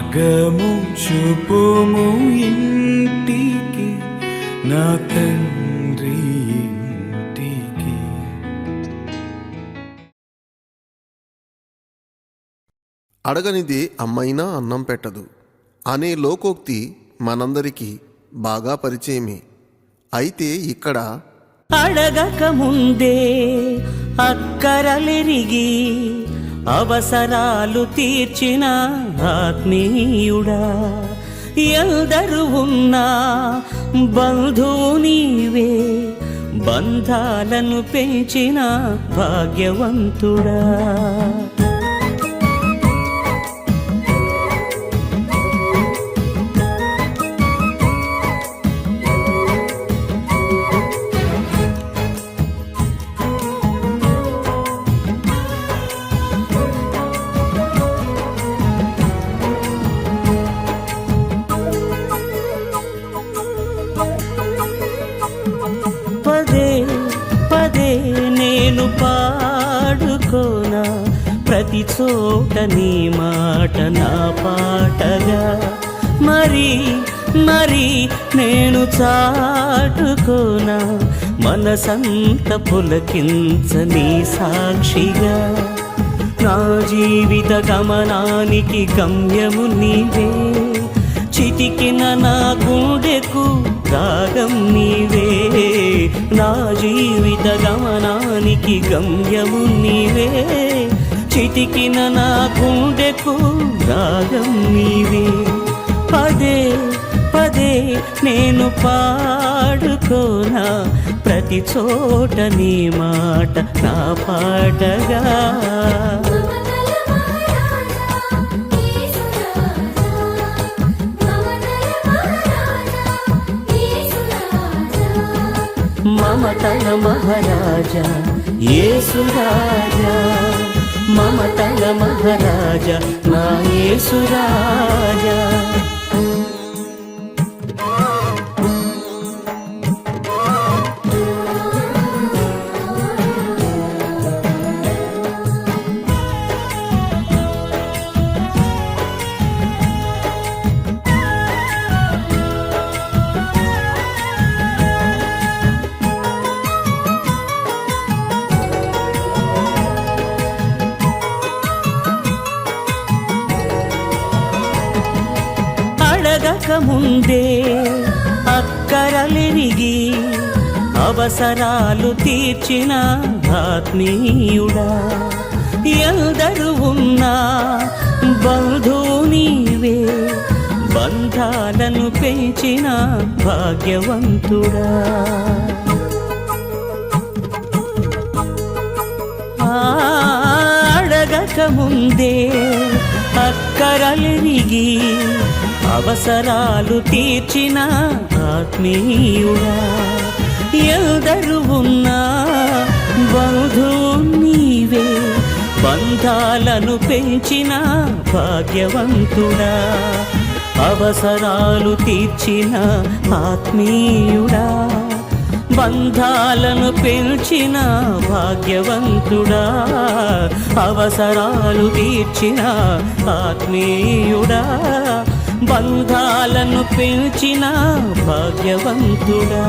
మార్గము చూపుము ఇంటికి, నా తండ్రి ఇంటికి. అడగనిది అమ్మైనా అన్నం పెట్టదు అనే లోకోక్తి మనందరికీ బాగా పరిచయమే. అయితే ఇక్కడ అడగక ముందే అక్కరలెరిగి అవసరాలు తీర్చిన ఆత్మీయుడా, ఎందరు ఉన్నా బంధువు నీవే, బంధాలను పెంచిన భాగ్యవంతుడా. పదే పదే నేను పాడుకోనా ప్రతి చోట నీ మాట నా పాటగా, మరి మరి నేను చాటుకోనా మనసంత పులకించని సాక్షిగా. నా జీవిత గమనానికి గమ్యము నీవే, చితికిన నా గుండెకు రాగం నీవే. నా జీవిత గమనానికి గమ్యము నీవే, చితికిన నా గుండెకు రాగం నీవే. పదే పదే నేను పాడుకోనా ప్రతి చోట నీ మాట నా పాటగా. మమతల మహారాజా యేసు రాజా, మమతల మహారాజా నా యేసు రాజా. అడగక ముందే అక్కరలెరిగి అవసరాలు తీర్చిన ఆత్మీయుడా, ఎందరు ఉన్నా బంధువు నీవే, బంధాలను పెంచిన భాగ్యవంతుడా. అడగక ముందే అక్కరలెరిగి అవసరాలు తీర్చిన ఆత్మీయుడా, ఎందరు ఉన్నా బంధువు నీవే, బంధాలను పెంచిన భాగ్యవంతుడా. అవసరాలు తీర్చిన ఆత్మీయుడా, బంధాలను పెంచిన భాగ్యవంతుడా. అవసరాలు తీర్చిన ఆత్మీయుడా, బంధాలను పెంచిన భాగ్యవంతుడా.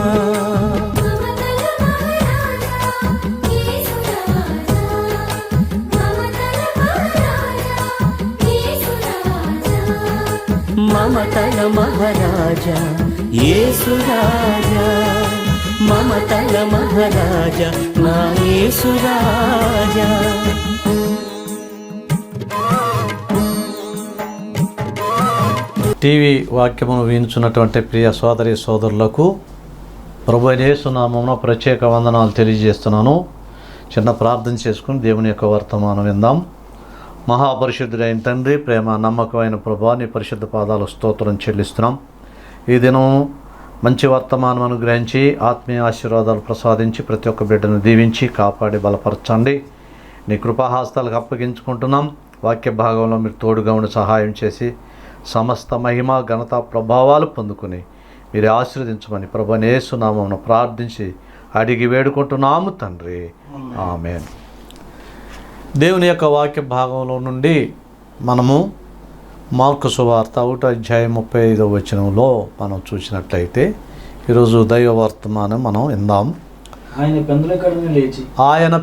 మమతల మహారాజా యేసు రాజా, మమతల మహారాజా నా యేసు రాజా. టీవీ వాక్యమును వీంచున్నటువంటి ప్రియ సోదరి సోదరులకు ప్రభువైన యేసు నామమున ప్రత్యేక వందనాలు తెలియజేస్తున్నాను. చిన్న ప్రార్థన చేసుకుని దేవుని యొక్క వర్తమానం విందాం. మహాపరిశుద్ధుడైన తండ్రి, ప్రేమ నమ్మకమైన ప్రభువా, నీ పరిశుద్ధ పాదాలు స్తోత్రం చెల్లిస్తున్నాం. ఈ దినం మంచి వర్తమానం అనుగ్రహించి ఆత్మీయ ఆశీర్వాదాలు ప్రసాదించి ప్రతి ఒక్క బిడ్డను దీవించి కాపాడి బలపరచండి. నీ కృపాహాస్తాలకు అప్పగించుకుంటున్నాం. వాక్య భాగంలో మీరు తోడుగా ఉండి సహాయం చేసి సమస్త మహిమ ఘనత ప్రభావాలు పొందుకుని మీరు ఆశీర్వదించమని ప్రభువైన యేసు నామమున ప్రార్థించి అడిగి వేడుకుంటున్నాము తండ్రి, ఆమేన్. దేవుని యొక్క వాక్య భాగంలో నుండి మనము మార్కు సువార్త 1:35 మనం చూసినట్లయితే ఈరోజు దైవ వర్తమానం మనం విందాం. ఆయన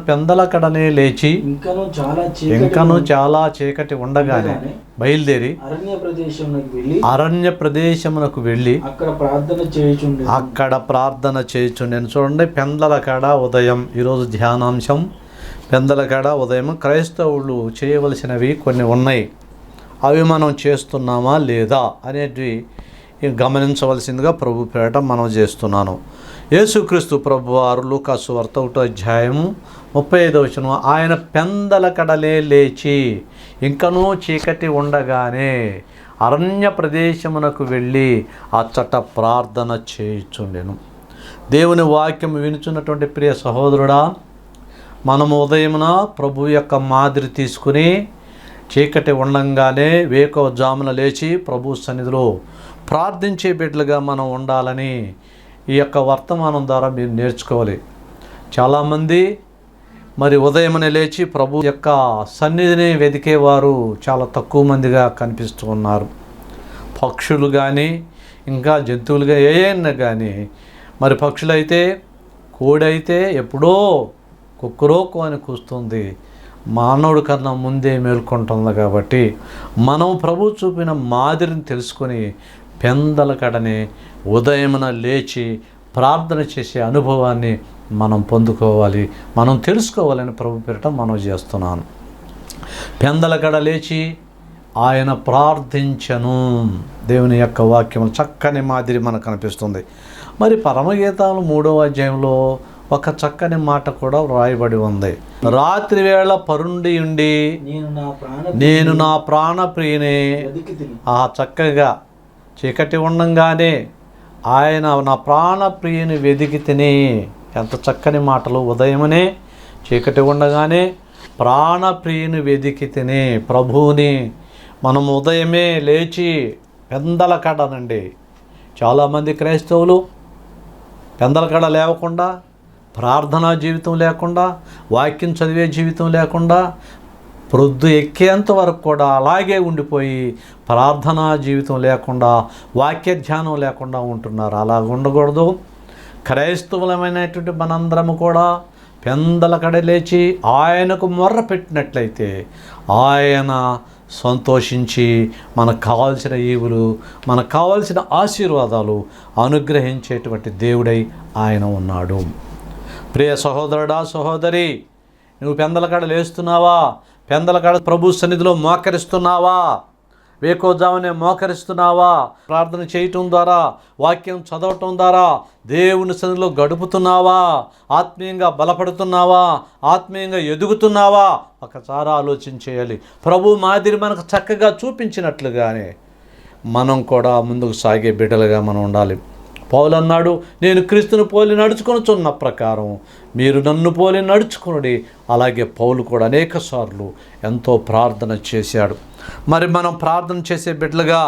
పెందలకడనే లేచి ఇంకను చాలా చీకటి ఉండగానే బయలుదేరి అరణ్య ప్రదేశమునకు వెళ్ళి అక్కడ ప్రార్థన చేయుచుండెను. చూడండి, పెందలకడ ఉదయం. ఈరోజు ధ్యానాంశం పెందలకడ ఉదయం. క్రైస్తవులు చేయవలసినవి కొన్ని ఉన్నాయి. అవి మనం చేస్తున్నామా లేదా అనేటివి గమనించవలసిందిగా ప్రభు పేరట మనం చేస్తున్నాను. యేసుక్రీస్తు ప్రభు వారు లూకాసు వార్త 1:35 ఆయన పెందలకడలే లేచి ఇంకనూ చీకటి ఉండగానే అరణ్య ప్రదేశమునకు వెళ్ళి అచ్చట ప్రార్థన చేయుచుండెను. దేవుని వాక్యం వినుచున్నటువంటి ప్రియ సహోదరుడా, మనము ఉదయమున ప్రభు యొక్క మాదిరి తీసుకుని చీకటి ఉండంగానే వేకువజామున లేచి ప్రభు సన్నిధిలో ప్రార్థించే బిడ్డలుగా మనం ఉండాలని ఈ యొక్క వర్తమానం ద్వారా మీరు నేర్చుకోవాలి. చాలామంది మరి ఉదయమునే లేచి ప్రభు యొక్క సన్నిధిని వెతికేవారు చాలా తక్కువ మందిగా కనిపిస్తూ ఉన్నారు. పక్షులు కానీ ఇంకా జంతువులుగా ఏమైనా కానీ, మరి పక్షులైతే కోడైతే ఎప్పుడో కుక్కురోకు అని కూస్తుంది, మానవుడి కన్నా ముందే మేల్కొంటుంది. కాబట్టి మనం ప్రభు చూపిన మాదిరిని తెలుసుకొని పెందలకడనే ఉదయమున లేచి ప్రార్థన చేసే అనుభవాన్ని మనం పొందుకోవాలి, మనం తెలుసుకోవాలని ప్రభు పేరిట మనం చేస్తున్నాను. పెందలకడ లేచి ఆయన ప్రార్థించను. దేవుని యొక్క వాక్యం చక్కని మాదిరి మనకు కనిపిస్తుంది. మరి పరమగీతాలు 3వ ఒక చక్కని మాట కూడా వ్రాయబడి ఉంది. రాత్రి వేళ పరుండి ఉండి నేను నా ప్రాణప్రియుని. చక్కగా చీకటి ఉండంగానే ఆయన నా ప్రాణప్రియుని వెదికి తిని. ఎంత చక్కని మాటలు! ఉదయమనే చీకటి ఉండగానే ప్రాణప్రియుని వెదికి తిని ప్రభువుని మనం ఉదయమే లేచి పెందలకడనండి. చాలామంది క్రైస్తవులు పెందలకడ లేవకుండా, ప్రార్థనా జీవితం లేకుండా, వాక్యం చదివే జీవితం లేకుండా, ప్రొద్దు ఎక్కేంత వరకు కూడా అలాగే ఉండిపోయి ప్రార్థనా జీవితం లేకుండా, వాక్య ధ్యానం లేకుండా ఉంటున్నారు. అలా ఉండకూడదు. క్రైస్తవులమైనటువంటి మనందరము కూడా పెందలకడ లేచి ఆయనకు మొర్ర పెట్టినట్లయితే ఆయన సంతోషించి మనకు కావాల్సిన ఈవులు, మనకు కావాల్సిన ఆశీర్వాదాలు అనుగ్రహించేటువంటి దేవుడై ఆయన ఉన్నాడు. ప్రియ సహోదరుడా, సహోదరి, నువ్వు పెందలకడ లేస్తున్నావా? పెందలకడ ప్రభు సన్నిధిలో మోకరిస్తున్నావా? వేకోజామునే మోకరిస్తున్నావా? ప్రార్థన చేయటం ద్వారా, వాక్యం చదవటం ద్వారా దేవుని సన్నిధిలో గడుపుతున్నావా? ఆత్మీయంగా బలపడుతున్నావా? ఆత్మీయంగా ఎదుగుతున్నావా? ఒకసారి ఆలోచించేయాలి. ప్రభు మాదిరి మనకు చక్కగా చూపించినట్లుగానే మనం కూడా ముందుకు సాగే బిడ్డలుగా మనం ఉండాలి. పౌలు అన్నాడు, నేను క్రీస్తును పోలి నడుచుకొనుచున్న ప్రకారం మీరు నన్ను పోలి నడుచుకునుడి. అలాగే పౌలు కూడా అనేక సార్లు ఎంతో ప్రార్థన చేశాడు. మరి మనం ప్రార్థన చేసే బిడ్డలుగా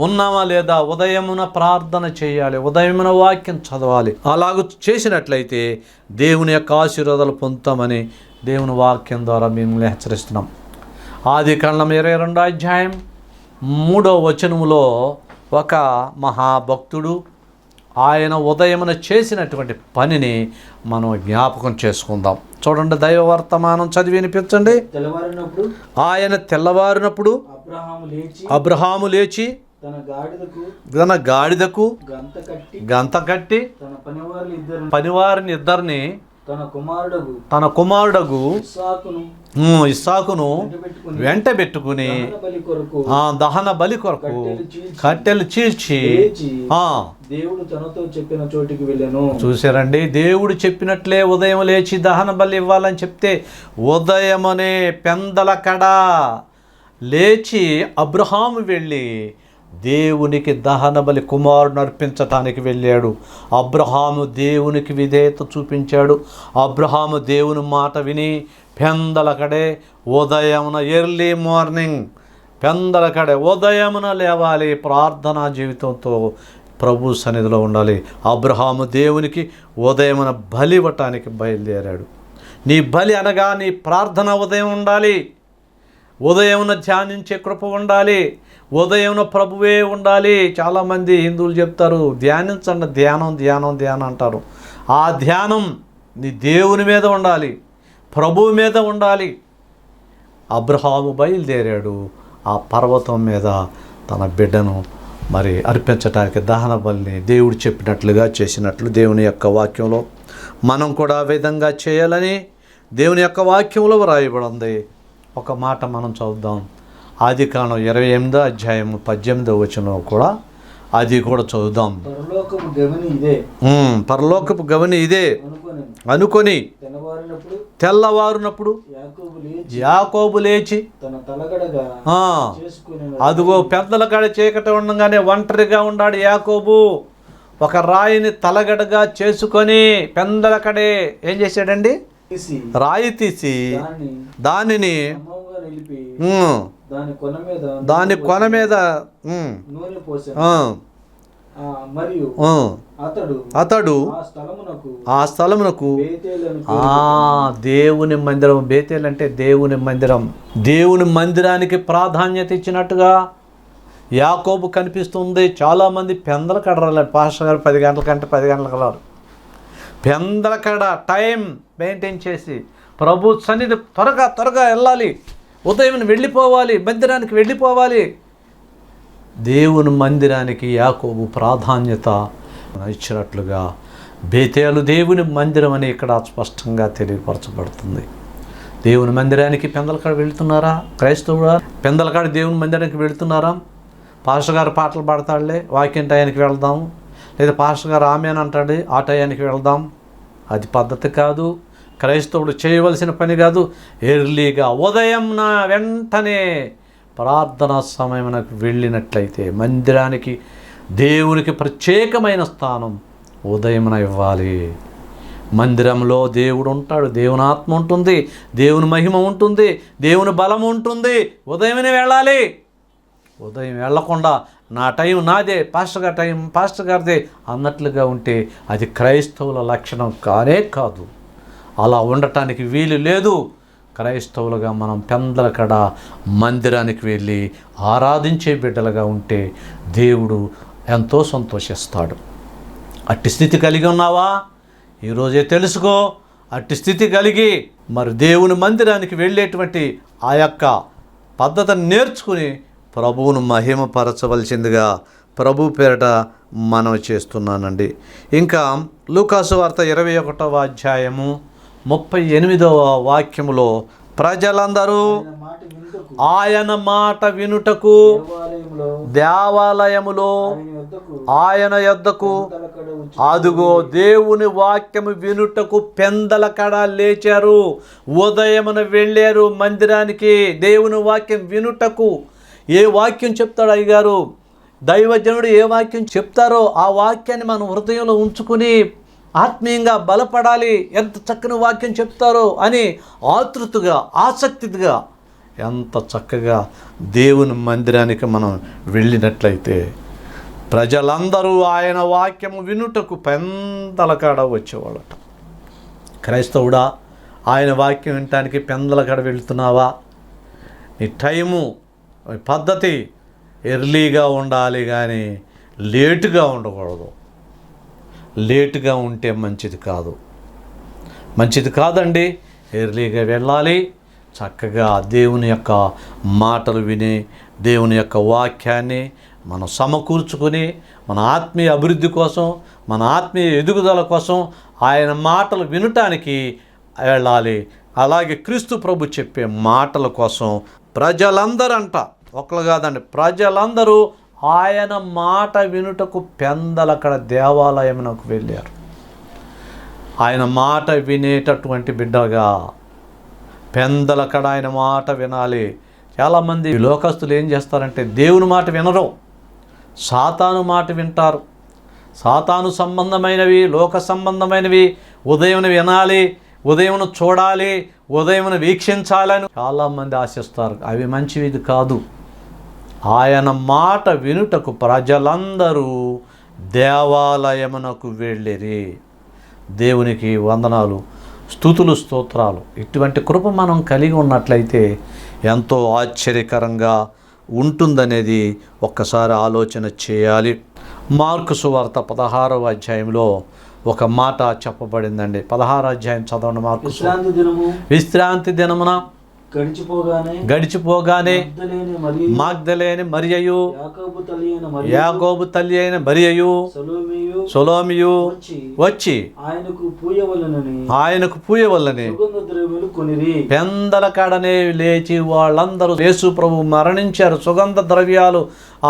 ఉన్నామా లేదా? ఉదయమున ప్రార్థన చేయాలి, ఉదయమున వాక్యం చదవాలి. అలాగ చేసినట్లయితే దేవుని యొక్క ఆశీర్వాదాలు పొందుతామని దేవుని వాక్యం ద్వారా మిమ్మల్ని హెచ్చరిస్తున్నాం. ఆదికాండం 22:3 ఒక మహాభక్తుడు ఆయన ఉదయమున చేసినటువంటి పనిని మనం జ్ఞాపకం చేసుకుందాం. చూడండి, దైవ వర్తమానం చదివి వినిపించండి. ఆయన తెల్లవారినప్పుడు అబ్రహాము లేచి తన గాడిదకు గంత కట్టి పనివారిని ఇద్దరిని తన కుమారుడగు ఇస్సాకును వెంట పెట్టుకుని దహన బలి కొరకు కట్టెలు చీల్చి దేవుడు తనతో చెప్పిన చోటికి వెళ్ళాను. చూసారండి, దేవుడు చెప్పినట్లే ఉదయం లేచి దహన బలి ఇవ్వాలని చెప్తే ఉదయమనే పెందలకడ లేచి అబ్రహాము వెళ్ళి దేవునికి దహన బలి కుమారుడు అర్పించటానికి వెళ్ళాడు. అబ్రహాము దేవునికి విధేయత చూపించాడు. అబ్రహాము దేవుని మాట విని పెందలకడే ఉదయమున ఎర్లీ మార్నింగ్ పెందలకడే ఉదయమున లేవాలి, ప్రార్థనా జీవితంతో ప్రభు సన్నిధిలో ఉండాలి. అబ్రహాము దేవునికి ఉదయమున బలి ఇవ్వటానికి బయలుదేరాడు. నీ బలి అనగా నీ ప్రార్థన ఉదయం ఉండాలి. ఉదయమున ధ్యానించే కృప ఉండాలి, ఉదయమున ప్రభువే ఉండాలి. చాలామంది హిందువులు చెప్తారు ధ్యానించండి, ధ్యానం ధ్యానం ధ్యానం అంటారు. ఆ ధ్యానం నీ దేవుని మీద ఉండాలి, ప్రభువు మీద ఉండాలి. అబ్రహాము బయలుదేరాడు ఆ పర్వతం మీద తన బిడ్డను మరి అర్పించడానికి దహన బలిని దేవుడు చెప్పినట్లుగా చేసినట్లు దేవుని యొక్క వాక్యంలో మనం కూడా ఆ విధంగా చేయాలని దేవుని యొక్క వాక్యంలో వ్రాయబడింది. ఒక మాట మనం చదువుదాం. ఆదికాండం 28వ అధ్యాయం 18వ వచనం కూడా అది కూడా చదువుదాం. పరలోకపు గవని ఇదే అనుకొని తెల్లవారునప్పుడు యాకోబు లేచి అదిగో పెద్దల కాడ చీకటి ఉండగానే ఒంటరిగా ఉన్నాడు యాకోబు. ఒక రాయిని తలగడగా చేసుకొని పెద్దల కడే ఏం చేశాడండి, రాయి తీసి దానిని దాని కొన మీద అతడు ఆ స్థలమునకు దేవుని మందిరం, బేతేల్ అంటే దేవుని మందిరం, దేవుని మందిరానికి ప్రాధాన్యత ఇచ్చినట్టుగా యాకోబు కనిపిస్తుంది. చాలామంది పెందల కడ రాలేదు. పాస్టర్ గారు 10 గంటల కంటే 10 గంటలకు రారు. పెందల కడ టైం మెయింటైన్ చేసి ప్రభు సన్నిధి త్వరగా వెళ్ళాలి, ఉదయం వెళ్ళిపోవాలి, మందిరానికి వెళ్ళిపోవాలి. దేవుని మందిరానికి యాకోబు ప్రాధాన్యత ఇచ్చినట్లుగా బేతేలు దేవుని మందిరం అని ఇక్కడ స్పష్టంగా తెలియపరచబడుతుంది. దేవుని మందిరానికి పెందలకాడ వెళుతున్నారా? క్రైస్తవుడా పెందలకాడ దేవుని మందిరానికి వెళుతున్నారా? పాస్టర్ గారు పాటలు పాడతాడులే, వాక్యం టయానికి వెళ్దాం, లేదా పాస్టర్ గారు ఆమెన్ అంటాడు, ఆ టయానికి వెళ్దాం. అది పద్ధతి కాదు. క్రైస్తవుడు చేయవలసిన పని కాదు. ఎర్లీగా ఉదయం వెంటనే ప్రార్థనా సమయమునకు వెళ్ళినట్లయితే మందిరానికి దేవునికి ప్రత్యేకమైన స్థానం ఉదయమున ఇవ్వాలి. మందిరంలో దేవుడు ఉంటాడు, దేవుని ఆత్మ ఉంటుంది, దేవుని మహిమ ఉంటుంది, దేవుని బలం ఉంటుంది. ఉదయమే వెళ్ళాలి. ఉదయం వెళ్ళకుండా నా టైం నాదే, పాస్టర్ గారిదే అన్నట్లుగా ఉంటే అది క్రైస్తవుల లక్షణం కానే కాదు. అలా ఉండటానికి వీలు లేదు. క్రైస్తవులుగా మనం పెందలకడ మందిరానికి వెళ్ళి ఆరాధించే బిడ్డలుగా ఉంటే దేవుడు ఎంతో సంతోషిస్తాడు. అట్టి స్థితి కలిగి ఉన్నావా? ఈరోజే తెలుసుకో. అట్టి స్థితి కలిగి మరి దేవుని మందిరానికి వెళ్ళేటువంటి ఆ యొక్క పద్ధతిని నేర్చుకుని ప్రభువును మహిమపరచవలసిందిగా ప్రభు పేరట మనం చేస్తున్నానండి. ఇంకా లూకాసు వార్త 21వ అధ్యాయము 38వ వాక్యములో ప్రజలందరూ ఆయన మాట వినుటకు దేవాలయములో ఆయన యొద్దకు అదుగో దేవుని వాక్యము వినుటకు పెందలకడ లేచారు. ఉదయమున వెళ్ళారు మందిరానికి దేవుని వాక్యం వినుటకు. ఏ వాక్యం చెప్తాడు అయ్యగారు, దైవజనుడు ఏ వాక్యం చెప్తారో ఆ వాక్యాన్ని మనం హృదయంలో ఉంచుకుని ఆత్మీయంగా బలపడాలి. ఎంత చక్కని వాక్యం చెప్తారో అని ఆతృతగా ఆసక్తిగా ఎంత చక్కగా దేవుని మందిరానికి మనం వెళ్ళినట్లయితే ప్రజలందరూ ఆయన వాక్యము వినుటకు పెందలకాడ వచ్చేవాళ్ళట. క్రైస్తవుడా ఆయన వాక్యం వినటానికి పెందలకాడ వెళ్తున్నావా? నీ టైము పద్ధతి ఎర్లీగా ఉండాలి కానీ లేటుగా ఉండకూడదు. లేటుగా ఉంటే మంచిది కాదండి. ఎర్లీగా వెళ్ళాలి. చక్కగా దేవుని యొక్క మాటలు విని దేవుని యొక్క వాక్యాన్ని మనం సమకూర్చుకొని మన ఆత్మీయ అభివృద్ధి కోసం, మన ఆత్మీయ ఎదుగుదల కోసం ఆయన మాటలు వినటానికి వెళ్ళాలి. అలాగే క్రీస్తు ప్రభు చెప్పే మాటల కోసం ప్రజలందరంట, ఒకరు కాదండి, ప్రజలందరూ ఆయన మాట వినుటకు పెందలకడ దేవాలయమునకు వెళ్ళారు. ఆయన మాట వినేటటువంటి బిడ్డగా పెందలకడ ఆయన మాట వినాలి. చాలామంది లోకస్తులు ఏం చేస్తారంటే దేవుని మాట వినరు, సాతాను మాట వింటారు. సాతాను సంబంధమైనవి, లోక సంబంధమైనవి ఉదయం వినాలి, ఉదయం చూడాలి, ఉదయం వీక్షించాలని చాలామంది ఆశిస్తారు. అవి మంచిది కాదు. ఆయన మాట వినుటకు ప్రజలందరూ దేవాలయమునకు వెళ్ళిరి. దేవునికి వందనాలు, స్తుతులు, స్తోత్రాలు. ఇటువంటి కృప మనం కలిగి ఉన్నట్లయితే ఎంతో ఆశ్చర్యకరంగా ఉంటుందనేది ఒక్కసారి ఆలోచన చేయాలి. మార్కు సువార్త 16వ అధ్యాయంలో ఒక మాట చెప్పబడిందండి. 16వ అధ్యాయం చదవండి. మార్కు విశ్రాంతి దినమున గడిచిపోగానే మగ్దలేని మరియయు యాకోబు తల్లి అయిన మరియయు సొలోమియు వచ్చి ఆయనకు పూయవల్లని పెందల కాడనే లేచి వాళ్ళందరూ యేసు ప్రభు మరణించారు, సుగంధ ద్రవ్యాలు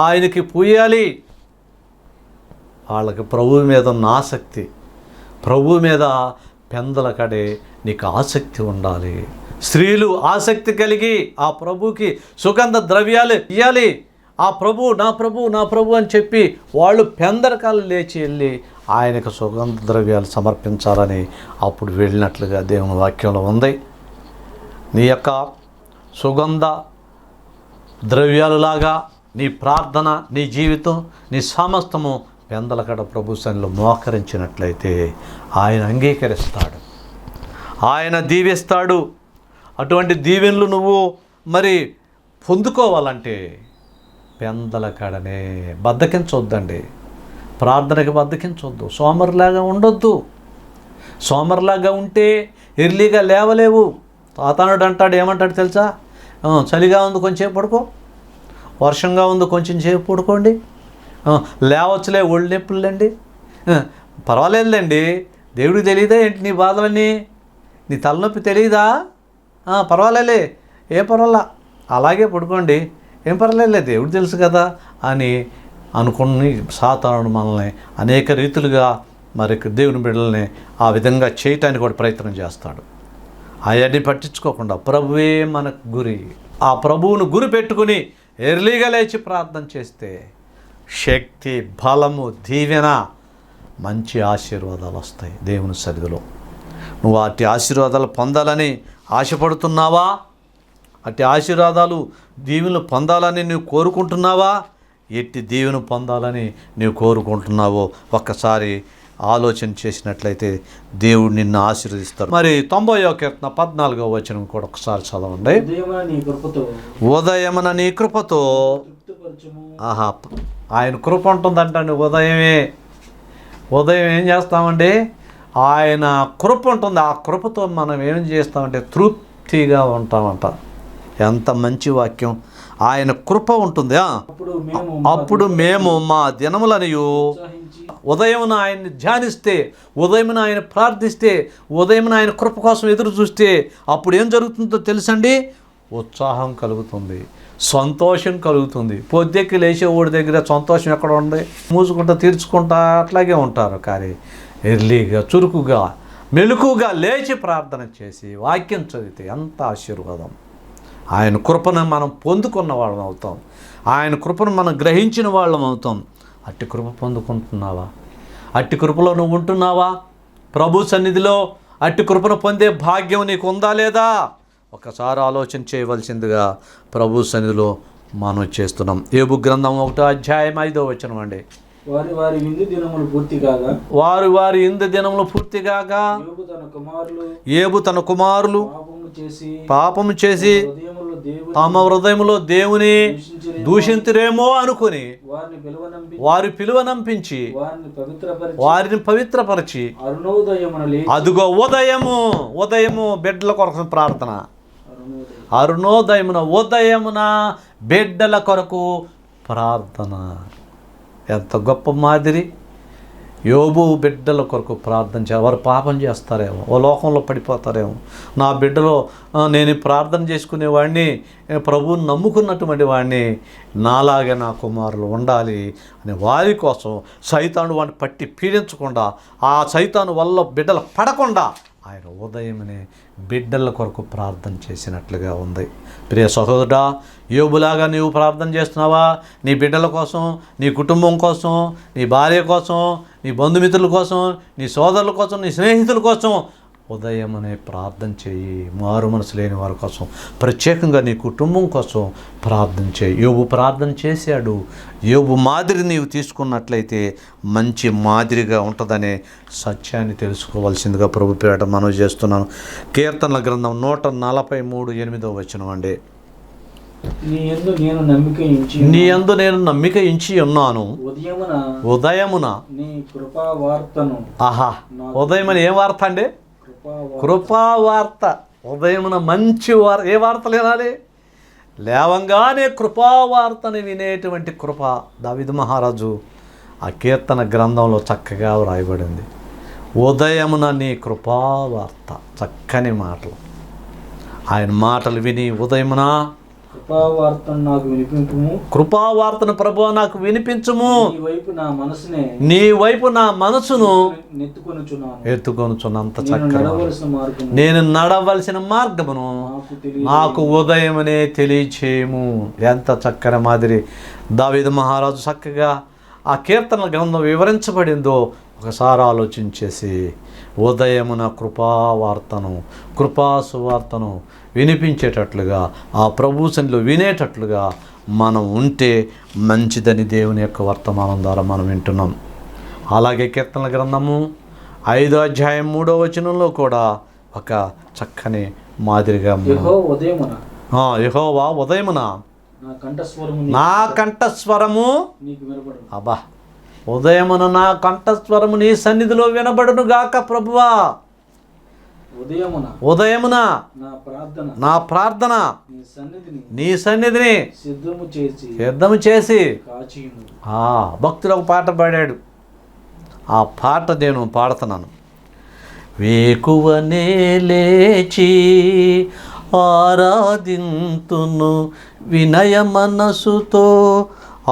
ఆయనకి పూయాలి. వాళ్ళకి ప్రభువు మీద ఉన్న ఆసక్తి, ప్రభువు మీద పెందల కడే నీకు ఆసక్తి ఉండాలి. స్త్రీలు ఆసక్తి కలిగి ఆ ప్రభుకి సుగంధ ద్రవ్యాలు ఇవ్వాలి. ఆ ప్రభు నా ప్రభు నా ప్రభు అని చెప్పి వాళ్ళు పెందరకాలు లేచి వెళ్ళి ఆయనకు సుగంధ ద్రవ్యాలు సమర్పించాలని అప్పుడు వెళ్ళినట్లుగా దేవుని వాక్యంలో ఉంది. నీ యొక్క సుగంధ ద్రవ్యాలులాగా నీ ప్రార్థన, నీ జీవితం, నీ సమస్తము పెందలకడ ప్రభు సన్నిధిలో మోకరించినట్లయితే ఆయన అంగీకరిస్తాడు, ఆయన దీవిస్తాడు. అటువంటి దీవెనలు నువ్వు మరి పొందుకోవాలంటే పెందలకడనే బద్దకించొద్దండి. ప్రార్థనకి బద్దకించొద్దు. సోమరిలాగా ఉండొద్దు. సోమరిలాగా ఉంటే ఎర్లీగా లేవలేవు. తాతానుడు అంటాడు, ఏమంటాడు తెలుసా? చలిగా ఉంది కొంచెం పడుకో, వర్షంగా ఉంది కొంచెం సేపు పడుకోండి, లేవచ్చులే ఒళ్ళు నొప్పులండి, పర్వాలేదులేండి, దేవుడికి తెలియదా ఏంటి నీ బాధలని? నీ తలనొప్పి తెలియదా? పర్వాలేలే, ఏం పర్వాలా, అలాగే పడుకోండి, ఏం పర్వాలేదులే, దేవుడు తెలుసు కదా అని అనుకుని సాతానుడు మనల్ని అనేక రీతులుగా మరి దేవుని బిడ్డల్ని ఆ విధంగా చేయటానికి కూడా ప్రయత్నం చేస్తాడు. అవన్నీ పట్టించుకోకుండా ప్రభువే మనకు గురి. ఆ ప్రభువును గురి పెట్టుకుని ఎర్లీగా లేచి ప్రార్థన చేస్తే శక్తి, బలము, దీవెన, మంచి ఆశీర్వాదాలు వస్తాయి దేవుని సన్నిధిలో. నువ్వు అట్టి ఆశీర్వాదాలు పొందాలని ఆశపడుతున్నావా? అట్టి ఆశీర్వాదాలు, దీవెనలు పొందాలని నువ్వు కోరుకుంటున్నావా? ఎట్టి దీవెన పొందాలని నువ్వు కోరుకుంటున్నావో ఒక్కసారి ఆలోచన చేసినట్లయితే దేవుడు నిన్ను ఆశీర్వదిస్తాడు. మరి 90వ కీర్తన 14వ వచనం కూడా ఒకసారి చదవండి. ఉదయమున నీ కృపతో ఆహా, ఆయన కృప ఉంటుందంటండి. ఉదయం ఏం చేస్తామండి? ఆయన కృప ఉంటుంది. ఆ కృపతో మనం ఏం చేస్తామంటే తృప్తిగా ఉంటామంట. ఎంత మంచి వాక్యం! ఆయన కృప ఉంటుంది. అప్పుడు మేము మా దినములనియు ఉదయమున ఆయన్ని ధ్యానిస్తే, ఉదయమున ఆయన ప్రార్థిస్తే, ఉదయమున ఆయన కృప కోసం ఎదురు చూస్తే అప్పుడు ఏం జరుగుతుందో తెలుసండి? ఉత్సాహం కలుగుతుంది, సంతోషం కలుగుతుంది. పొద్దెక్కి లేచే ఓడి దగ్గర సంతోషం ఎక్కడ ఉంది? మూసుకుంటా తీర్చుకుంటా అట్లాగే ఉంటారు. కానీ ఎర్లీగా, చురుకుగా, మెలకుగా లేచి ప్రార్థన చేసి వాక్యం చదివితే ఎంత ఆశీర్వాదం! ఆయన కృపను మనం పొందుకున్న వాళ్ళం అవుతాం. ఆయన కృపను మనం గ్రహించిన వాళ్ళం అవుతాం. అట్టి కృప పొందుకుంటున్నావా? అట్టి కృపలో నువ్వు ఉంటున్నావా? ప్రభు సన్నిధిలో అట్టి కృపను పొందే భాగ్యం నీకు ఉందా లేదా? ఒకసారి ఆలోచన చేయవలసిందిగా ప్రభు సన్నిధిలో మనం చేస్తున్నాం. యోబు గ్రంథం 1వ అధ్యాయం 5వ వచనం అండి. వారి వారి ఇందు దినములు పూర్తి కాగా యేబు తన కుమారులు పాపము చేసి తమ హృదయములో దేవుని దూషింతురేమో అనుకుని వారి పిలువనంపించి వారిని పవిత్రపరిచి అదుగో ఉదయము బిడ్డల కొరకు ప్రార్థన. ఉదయమున బిడ్డల కొరకు ప్రార్థన. ఎంత గొప్ప మాదిరి! యోబు బిడ్డల కొరకు ప్రార్థన చేయాలి. వారు పాపం చేస్తారేమో, ఓ లోకంలో పడిపోతారేమో, నా బిడ్డలో నేను ప్రార్థన చేసుకునేవాడిని, ప్రభువుని నమ్ముకున్నటువంటి వాడిని, నాలాగే నా కుమారులు ఉండాలి అని వారి కోసం సైతాను వాడిని పట్టి పీడించకుండా, ఆ సైతాను వల్ల బిడ్డలు పడకుండా ఆయన ఉదయమనే బిడ్డల కొరకు ప్రార్థన చేసినట్లుగా ఉంది. ప్రియ సహోదరుడా, యోబులాగా నీవు ప్రార్థన చేస్తున్నావా? నీ బిడ్డల కోసం, నీ కుటుంబం కోసం, నీ భార్య కోసం, నీ బంధుమిత్రుల కోసం, నీ సోదరుల కోసం, నీ స్నేహితుల కోసం ఉదయమనే ప్రార్థన చేయి. మారు మనసు లేని వారి కోసం, ప్రత్యేకంగా నీ కుటుంబం కోసం ప్రార్థన చేయి. యోబు ప్రార్థన చేశాడు. యోబు మాదిరి నీవు తీసుకున్నట్లయితే మంచి మాదిరిగా ఉంటుందనే సత్యాన్ని తెలుసుకోవాల్సిందిగా ప్రభు పేరట మనవి చేస్తున్నాను. కీర్తనల గ్రంథం 143 8వ వచనం అండి. నీ యందు నేను నమ్మిక ఉంచి నీ యందు నేను నమ్మిక ఉంచి ఉన్నాను. ఉదయమున నీ కృపా వార్తను. ఆహా, ఉదయమున ఏ వార్త అండి? కృపా వార్త. ఉదయమున మంచి వార్త. ఏ వార్తలు వినాలి? లేవంగానే కృపా వార్తని వినేటువంటి కృప. దావీదు మహారాజు ఆ కీర్తన గ్రంథంలో చక్కగా వ్రాయబడింది. ఉదయమున నీ కృపా వార్త. చక్కని మాటలు. ఆయన మాటలు విని ఉదయమున కృపావార్తను నాకు వినిపించుము. కృపావార్తను ప్రభువా నాకు వినిపించుము. నీ వైపు నా మనసును ఎత్తుకొనుచున్నంత చక్కగా నేను నడవలసిన మార్గమును నాకు ఉదయమనే తెలియచేయము. ఎంత చక్కని మాదిరి దావీదు మహారాజు చక్కగా ఆ కీర్తన గ్రంథం వివరించబడిందో ఒకసారి ఆలోచించేసి ఉదయమున కృపావార్తను, కృపాసువార్తను వినిపించేటట్లుగా, ఆ ప్రభు సన్నిధిలో వినేటట్లుగా మనం ఉంటే మంచిదని దేవుని యొక్క వర్తమానం ద్వారా మనం వింటున్నాం. అలాగే కీర్తనల గ్రంథము 5వ అధ్యాయం 3వ వచనంలో కూడా ఒక చక్కని మాదిరిగా యెహోవా ఉదయమున నా కంఠస్వరము అబ్బా, ఉదయమున నా కంఠస్వరము నీ సన్నిధిలో వినబడును గాక ప్రభువా. ఉదయమున నా ప్రార్థన నీ సన్నిధిని సిద్ధము చేసి. భక్తుడు ఒక పాట పాడాడు. ఆ పాట నేను పాడుతున్నాను. వేకువనే లేచి ఆరాధింతును వినయ మనసుతో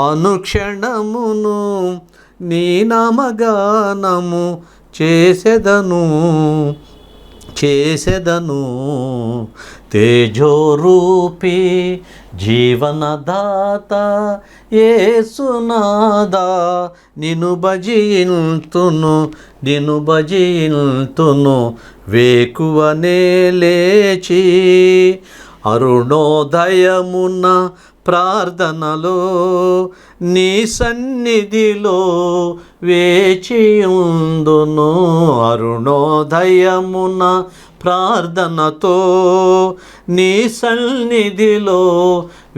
అనుక్షణమును నీ నామగానము చేసెదను తేజోరూపి జీవనదాత యేసునాదా నిన్ను భజింతును వేకువనే లేచి అరుణోదయమున ప్రార్థనలో నీ సన్నిధిలో వేచియుందును. అరుణోదయమున ప్రార్థనతో నీ సన్నిధిలో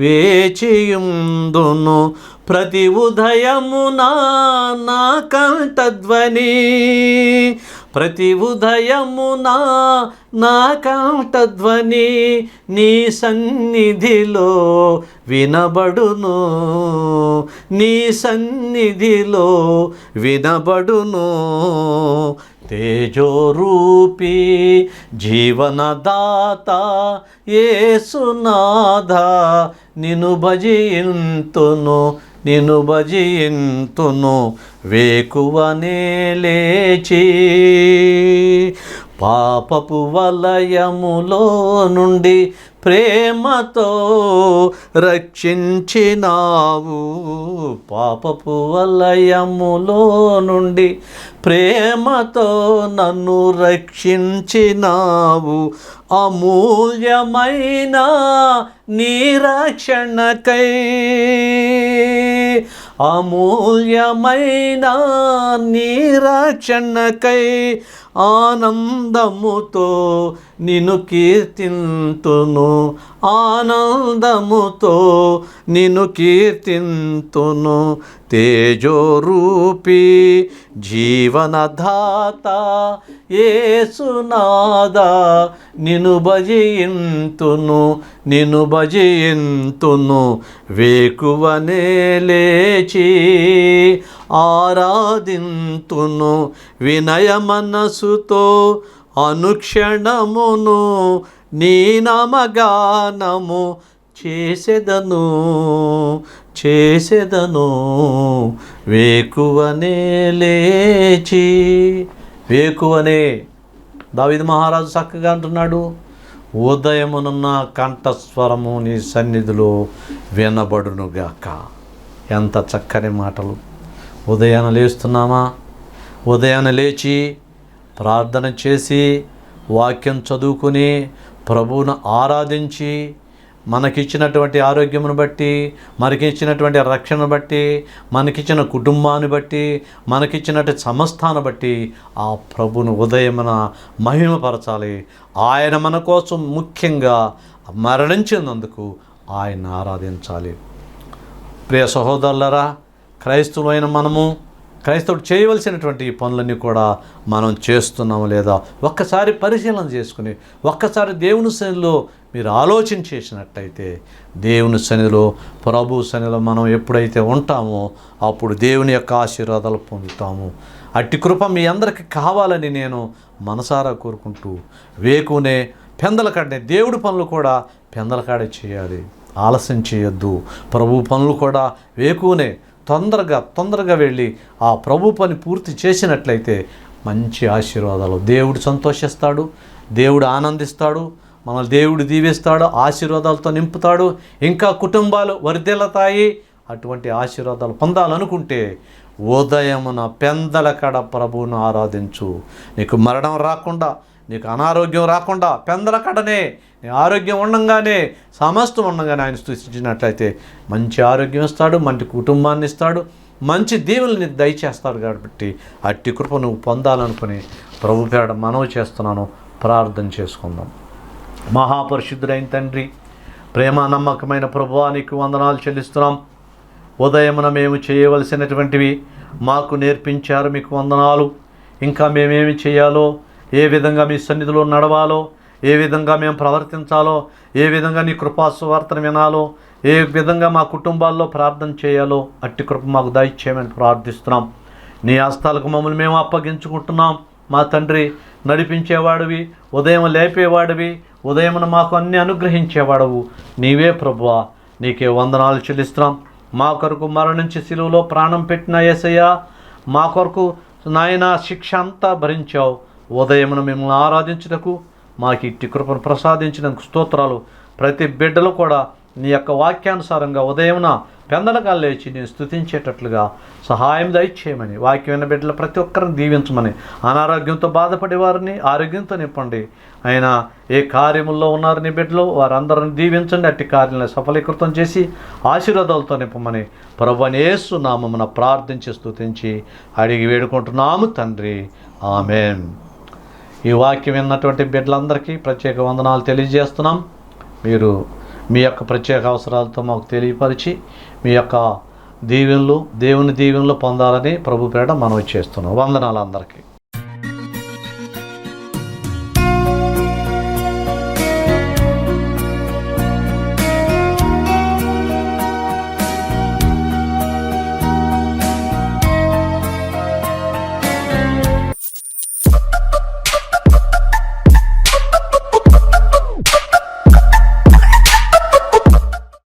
వేచియుందును. ప్రతి ఉదయమున నా కంఠధ్వని, ప్రతి ఉదయమున నా కంఠధ్వని నీ సన్నిధిలో వినబడును, నీ సన్నిధిలో వినబడును. తేజోరూపి జీవనదాత యేసునాథా నిన్ను భజింతును వేకువనే లేచి. పాపపు వలయములో నుండి ప్రేమతో రక్షించినావు, పాపపు వలయములో నుండి ప్రేమతో నన్ను రక్షించినావు. అమూల్యమైన నీ రక్షణకై, అమూల్యమైన నీ రక్షణకై ఆనందముతో నిన్ను కీర్తింతును, ఆనందముతో నిన్ను కీర్తింతును. తేజోరూపి జీవనదాత యేసునాదా నిన్ను భజింతును వేకువనే లేచి ఆరాధింతును వినయ మనసుతో అనుక్షణమును నీ నామగానము చేసెదను వేకువనే లేచి. వేకువనే దావీదు మహారాజు చక్కగా అంటున్నాడు, ఉదయమునున్న కంఠస్వరము నీ సన్నిధిలో వినబడునుగాక. ఎంత చక్కని మాటలు. ఉదయాన లేస్తున్నామా? ఉదయాన లేచి ప్రార్థన చేసి వాక్యం చదువుకుని ప్రభువును ఆరాధించి మనకిచ్చినటువంటి ఆరోగ్యమును బట్టి, మనకిచ్చినటువంటి రక్షణను బట్టి, మనకిచ్చిన కుటుంబాన్ని బట్టి, మనకిచ్చినటువంటి సమస్తాన్ని బట్టి ఆ ప్రభువును ఉదయమున మహిమపరచాలి. ఆయన మన కోసం ముఖ్యంగా మరణించినందుకు ఆయన్ని ఆరాధించాలి. ప్రియ సహోదరులరా, క్రైస్తవులైన మనము క్రైస్తవుడు చేయవలసినటువంటి ఈ పనులన్నీ కూడా మనం చేస్తున్నాము లేదా ఒక్కసారి పరిశీలన చేసుకుని ఒక్కసారి దేవుని సన్నిధిలో మీరు ఆలోచన చేసినట్లయితే, దేవుని సన్నిధిలో ప్రభు సన్నిధిలో మనం ఎప్పుడైతే ఉంటామో అప్పుడు దేవుని యొక్క ఆశీర్వాదాలు పొందుతాము. అట్టి కృప మీ అందరికీ కావాలని నేను మనసారా కోరుకుంటూ, వేకునే పెందలకాడనే దేవుడి పనులు కూడా పెందలకాడే చేయాలి, ఆలస్యం చేయొద్దు. ప్రభు పనులు కూడా వేకునే తొందరగా వెళ్ళి ఆ ప్రభు పని పూర్తి చేసినట్లయితే మంచి ఆశీర్వాదాలు, దేవుడు సంతోషిస్తాడు, దేవుడు ఆనందిస్తాడు, మనల్ని దేవుడు దీవిస్తాడు, ఆశీర్వాదాలతో నింపుతాడు, ఇంకా కుటుంబాలు వర్ధిల్లుతాయి. అటువంటి ఆశీర్వాదాలు పొందాలనుకుంటే ఉదయమున పెందలకడ ప్రభువును ఆరాధించు. నీకు మరణం రాకుండా, నీకు అనారోగ్యం రాకుండా పెందలకడనే నీ ఆరోగ్యం ఉండంగానే, సమస్తం ఉండంగానే ఆయన స్తుతించినట్లయితే మంచి ఆరోగ్యం ఇస్తాడు, మంచి కుటుంబాన్ని ఇస్తాడు, మంచి దీవెనల్ని దయచేస్తాడు. కాబట్టి అట్టి కృప నువ్వు పొందాలనుకుని ప్రభు పేరట మనవి చేస్తున్నాను. ప్రార్థన చేసుకుందాం. మహాపరిశుద్ధుడైన తండ్రి, ప్రేమ నమ్మకమైన ప్రభువా, నీకు వందనాలు చెల్లిస్తున్నాం. ఉదయమున మేము చేయవలసినటువంటివి మాకు నేర్పించారు, మీకు వందనాలు. ఇంకా మేమేమి చేయాలో, ఏ విధంగా మీ సన్నిధిలో నడవాలో, ఏ విధంగా మేము ప్రవర్తించాలో, ఏ విధంగా నీ కృపా సువార్తను వినాలో, ఏ విధంగా మా కుటుంబాల్లో ప్రార్థన చేయాలో అట్టి కృప మాకు దయచేయమని ప్రార్థిస్తున్నాం. నీ హస్తాలకు మమ్మల్ని మేము అప్పగించుకుంటున్నాం. మా తండ్రి, నడిపించేవాడివి, ఉదయం లేపేవాడివి, ఉదయమున మాకు అన్ని అనుగ్రహించేవాడవు నీవే ప్రభువా. నీకే వందనాలు చెల్లిస్తున్నాం. మా కొరకు మరణించి సిలువలో ప్రాణం పెట్టిన యేసయ్యా, మా కొరకు నాయన శిక్ష అంతా భరించావు. ఉదయమున మిమ్మల్ని ఆరాధించుటకు మాకు ఇట్టి కృపను ప్రసాదించినందుకు స్తోత్రాలు. ప్రతి బిడ్డలు కూడా నీ యొక్క వాక్యానుసారంగా ఉదయమున పెందలకాలు లేచి నేను స్తుతించేటట్లుగా సహాయం దయచేయమని, వాక్యం విన్న బిడ్డలు ప్రతి ఒక్కరిని దీవించమని, అనారోగ్యంతో బాధపడే వారిని ఆరోగ్యంతో నింపండి. అయినా ఏ కార్యముల్లో ఉన్నారు నీ బిడ్డలు, వారందరిని దీవించండి. అట్టి కార్యాలను సఫలీకృతం చేసి ఆశీర్వాదాలతో నింపమని ప్రభువైన యేసు నామమున ప్రార్థించి స్తుతించి అడిగి వేడుకుంటున్నాము తండ్రి. ఆమేన్. ఈ వాక్యం విన్నటువంటి బిడ్డలందరికీ ప్రత్యేక వందనాలు తెలియజేస్తున్నాం. మీరు మీ యొక్క ప్రత్యేక అవసరాలతో మాకు తెలియపరిచి మీ యొక్క దేవుని దీవెనలు పొందాలని ప్రభు పేరట మనవి చేస్తున్నాం. వందనాలు అందరికీ.